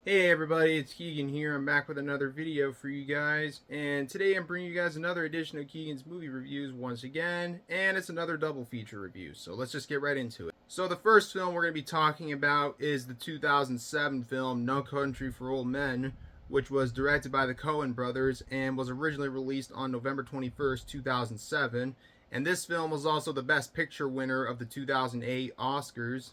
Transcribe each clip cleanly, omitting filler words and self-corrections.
Hey everybody, it's Keagan here. I'm back with another video for you guys, and today I'm bringing you guys another edition of Keagan's movie reviews once again, and it's another double feature review, so let's just get right into it. So the first film we're going to be talking about is the 2007 film No Country for Old Men, which was directed by the Coen brothers and was originally released on November 21st, 2007, and this film was also the Best Picture winner of the 2008 Oscars.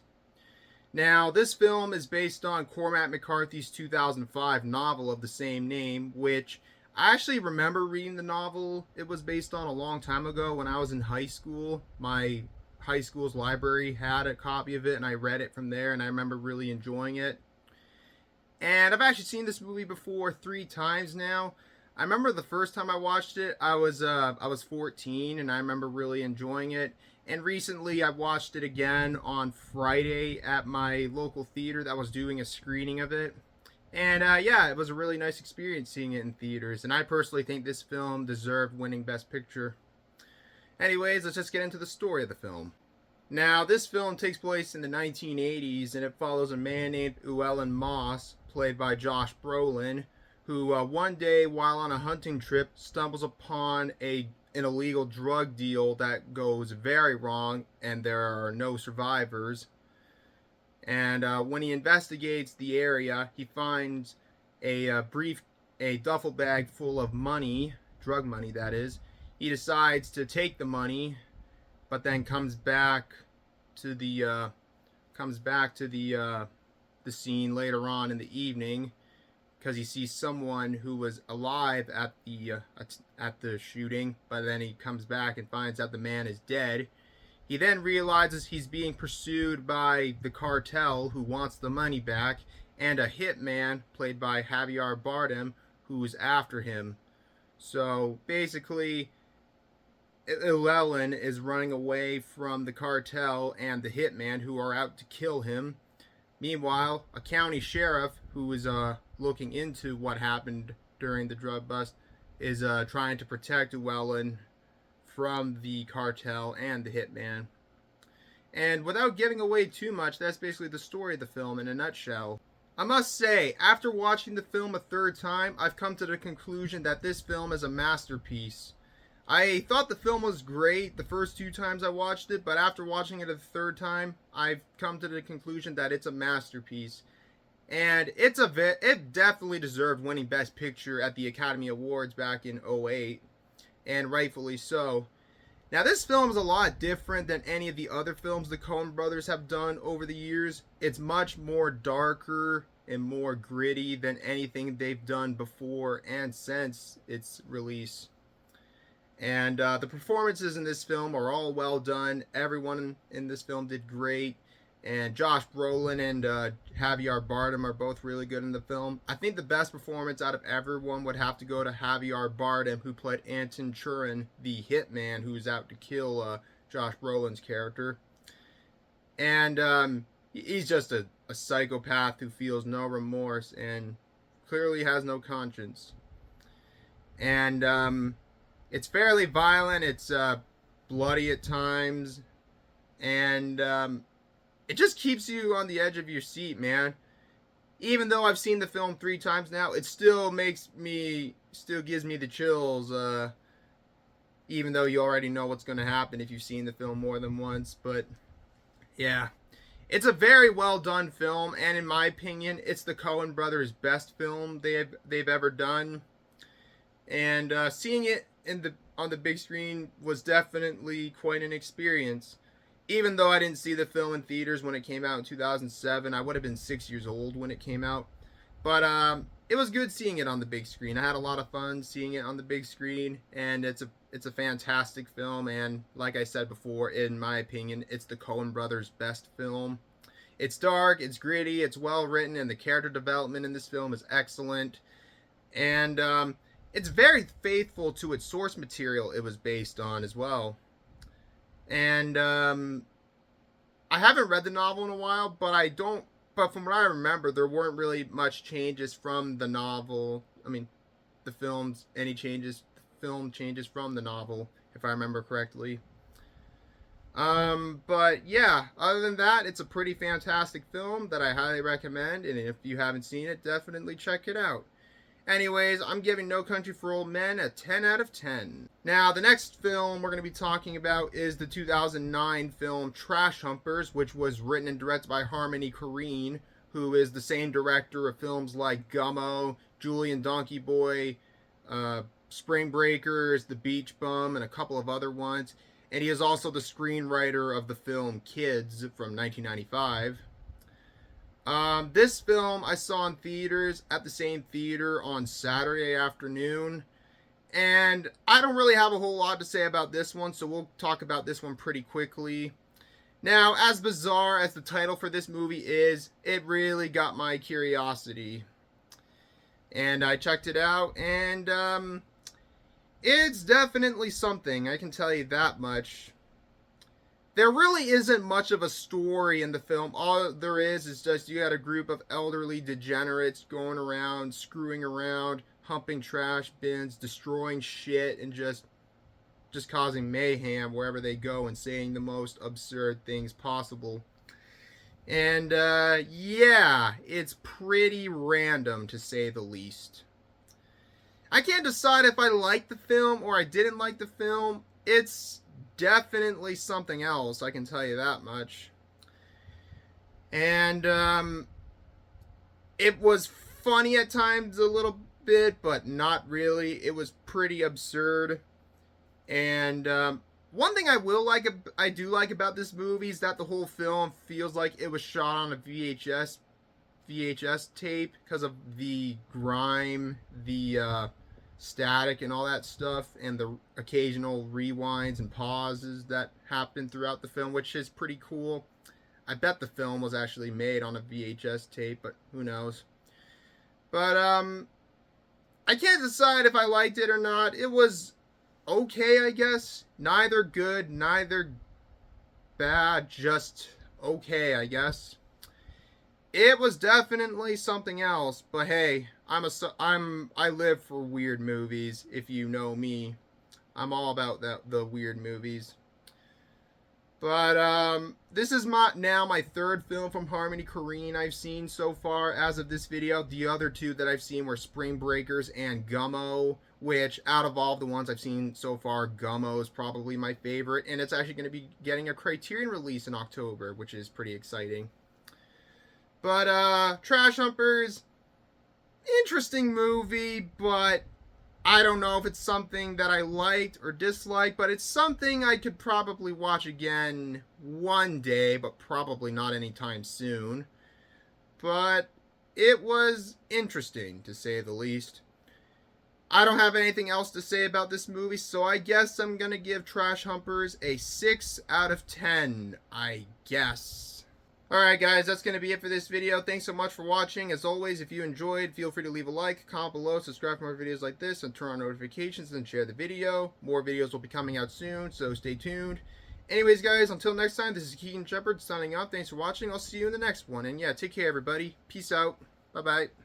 Now, this film is based on Cormac McCarthy's 2005 novel of the same name, which I actually remember reading the novel it was based on a long time ago when I was in high school. My high school's library had a copy of it, and I read it from there, and I remember really enjoying it. And I've actually seen this movie before 3 times now. I remember the first time I watched it, I was 14, and I remember really enjoying it. And recently, I watched it again on Friday at my local theater that was doing a screening of it. And yeah, it was a really nice experience seeing it in theaters. And I personally think this film deserved winning Best Picture. Anyways, let's just get into the story of the film. Now, this film takes place in the 1980s, and it follows a man named Llewellyn Moss, played by Josh Brolin, who one day, while on a hunting trip, stumbles upon an illegal drug deal that goes very wrong, and there are no survivors. And when he investigates the area, he finds a duffel bag full of money, drug money that is. He decides to take the money, but then comes back to the scene later on in the evening because he sees someone who was alive at the shooting, but then he comes back and finds out the man is dead. He then realizes he's being pursued by the cartel who wants the money back, and a hitman played by Javier Bardem who's after him. So basically, Llewellyn is running away from the cartel and the hitman who are out to kill him. Meanwhile, a county sheriff who is looking into what happened during the drug bust is trying to protect Llewellyn from the cartel and the hitman. And without giving away too much, that's basically the story of the film in a nutshell. I must say, after watching the film a third time, I've come to the conclusion that this film is a masterpiece. I thought the film was great the first 2 times I watched it, but after watching it a third time, I've come to the conclusion that it's a masterpiece. And it definitely deserved winning Best Picture at the Academy Awards back in '08, and rightfully so. Now, this film is a lot different than any of the other films the Coen brothers have done over the years. It's much more darker and more gritty than anything they've done before and since its release. And the performances in this film are all well done. Everyone in this film did great. And Josh Brolin and Javier Bardem are both really good in the film. I think the best performance out of everyone would have to go to Javier Bardem, who played Anton Churin, the hitman who's out to kill Josh Brolin's character. And he's just a psychopath who feels no remorse and clearly has no conscience. And it's fairly violent. It's bloody at times, and it just keeps you on the edge of your seat, man. Even though I've seen the film 3 times now, it still gives me the chills. Even though you already know what's going to happen if you've seen the film more than once, but yeah, it's a very well done film, and in my opinion, it's the Coen brothers' best film they've ever done. And seeing it on the big screen was definitely quite an experience. Even though I didn't see the film in theaters when it came out in 2007, I would have been 6 years old when it came out. But it was good seeing it on the big screen. I had a lot of fun seeing it on the big screen, and it's a fantastic film. And like I said before, in my opinion, it's the Coen brothers' best film. It's dark, it's gritty, it's well written, and the character development in this film is excellent. And it's very faithful to its source material it was based on as well. And I haven't read the novel in a while, but from what I remember, there weren't really much changes from the novel. I mean, the film changes from the novel, if I remember correctly. But yeah, other than that, it's a pretty fantastic film that I highly recommend, and if you haven't seen it, definitely check it out. Anyways, I'm giving No Country for Old Men a 10 out of 10. Now, the next film we're going to be talking about is the 2009 film Trash Humpers, which was written and directed by Harmony Korine, who is the same director of films like Gummo, Julian Donkey Boy, Spring Breakers, The Beach Bum, and a couple of other ones. And he is also the screenwriter of the film Kids from 1995. This film I saw in theaters at the same theater on Saturday afternoon. And I don't really have a whole lot to say about this one, so we'll talk about this one pretty quickly. Now, as bizarre as the title for this movie is, it really got my curiosity. And I checked it out, and it's definitely something, I can tell you that much. There really isn't much of a story in the film. All there is just you got a group of elderly degenerates going around, screwing around, humping trash bins, destroying shit, and just causing mayhem wherever they go and saying the most absurd things possible. And yeah, it's pretty random to say the least. I can't decide if I liked the film or I didn't like the film. It's definitely something else, I can tell you that much. And it was funny at times a little bit, but not really. It was pretty absurd. And one thing I do like about this movie is that the whole film feels like it was shot on a VHS tape because of the grime, the static and all that stuff, and the occasional rewinds and pauses that happen throughout the film, which is pretty cool. I bet the film was actually made on a VHS tape, but who knows. But I can't decide if I liked it or not. It was okay, I guess. Neither good, neither bad, just okay, I guess. It was definitely something else, but hey, I live for weird movies. If you know me, I'm all about the weird movies. But this is now my third film from Harmony Korine I've seen so far as of this video. The other two that I've seen were Spring Breakers and Gummo, which out of all the ones I've seen so far, Gummo is probably my favorite, and it's actually going to be getting a Criterion release in October, which is pretty exciting. But Trash Humpers, interesting movie, but I don't know if it's something that I liked or disliked, but it's something I could probably watch again one day, but probably not anytime soon. But it was interesting, to say the least. I don't have anything else to say about this movie, so I guess I'm going to give Trash Humpers a 6 out of 10, I guess. Alright guys, that's going to be it for this video. Thanks so much for watching. As always, if you enjoyed, feel free to leave a like, comment below, subscribe for more videos like this, and turn on notifications and share the video. More videos will be coming out soon, so stay tuned. Anyways guys, until next time, this is Keagan Shepherd signing off. Thanks for watching. I'll see you in the next one. And yeah, take care everybody. Peace out. Bye-bye.